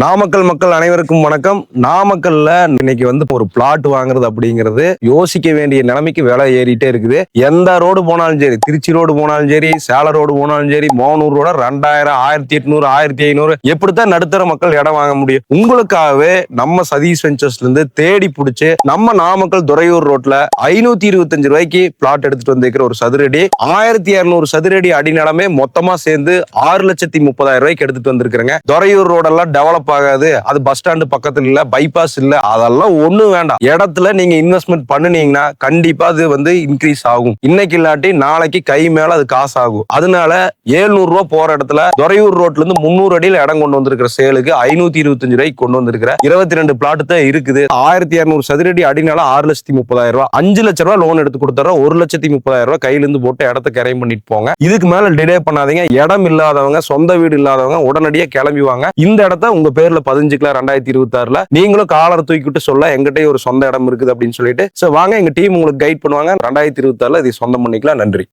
நாமக்கல் மக்கள் அனைவருக்கும் வணக்கம். நாமக்கல்ல இன்னைக்கு ஒரு பிளாட் வாங்குறது அப்படிங்கிறது யோசிக்க வேண்டிய நிலைமைக்கு விலை ஏறிட்டே இருக்குது. எந்த ரோடு போனாலும் சரி, திருச்சி ரோடு போனாலும் சரி, சேலம் ரோடு போனாலும் சரி, மோகனூர் ரோட 2000, 1800, 1500 எப்படித்தான் நடுத்தர மக்கள் இடம் வாங்க முடியும்? உங்களுக்காகவே நம்ம சதீஷ் வெஞ்சர்ஸ்ல இருந்து தேடி பிடிச்சு நம்ம நாமக்கல் துறையூர் ரோட்ல 525 ரூபாய்க்கு பிளாட் எடுத்துட்டு வந்திருக்கிற ஒரு சதுரடி 1200 சதுரடி அடிநிலமே மொத்தமா சேர்ந்து 6,30,000 ரூபாய்க்கு எடுத்துட்டு வந்திருக்கிறேங்க. துறையூர் ரோடெல்லாம் டெவலப் ஆகாது, அது பஸ் ஸ்டாண்டு பக்கத்துல இல்ல, பைபாஸ் இல்ல, அதெல்லாம் ஒண்ணு வேண்டாம். இடத்துல நீங்க இன்வெஸ்ட்மெண்ட் பண்ணுனீங்கன்னா கண்டிப்பா அது இன்க்ரீஸ் ஆகும். இன்னைக்கு இல்லாட்டி நாளைக்கு கை மேல அது காசு ஆகும். அதனால 700 ரூபாய் போற இடத்துல துறையூர் ரோட்ல இருந்து 300 அடியில இடம் கொண்டு வந்திருக்கிற சேலுக்கு 525 ரூபாய்க்கு கொண்டு வந்திருக்கிற 22 பிளாட் தான் இருக்குது. 1200 சதுரடி அடினால 6,30,000 ரூபாய், 5 லட்சம் ரூபாய் லோன் எடுத்து கொடுத்தாரா 1,30,000 ரூபாய் கையில இருந்து போட்டு இடத்த கரையும் பண்ணிட்டு போங்க. இதுக்கு மேல டிலே பண்ணாதீங்க. இடம் இல்லாதவங்க, சொந்த வீடு இல்லாதவங்க உடனடியா கிளம்பி வாங்க. இந்த இடத்த உங்க பேர்ல பதிஞ்சுக்கலாம். 2026ல நீங்களும் காலரை தூக்கிட்டு சொல்ல எங்கிட்ட ஒரு சொந்த இடம் இருக்குது அப்படின்னு சொல்லிட்டு வாங்க, எங்க டீம் உங்களுக்கு கைட் பண்ணுவாங்க. 2026ல இதை சொந்தம் பண்ணிக்கலாம். நன்றி.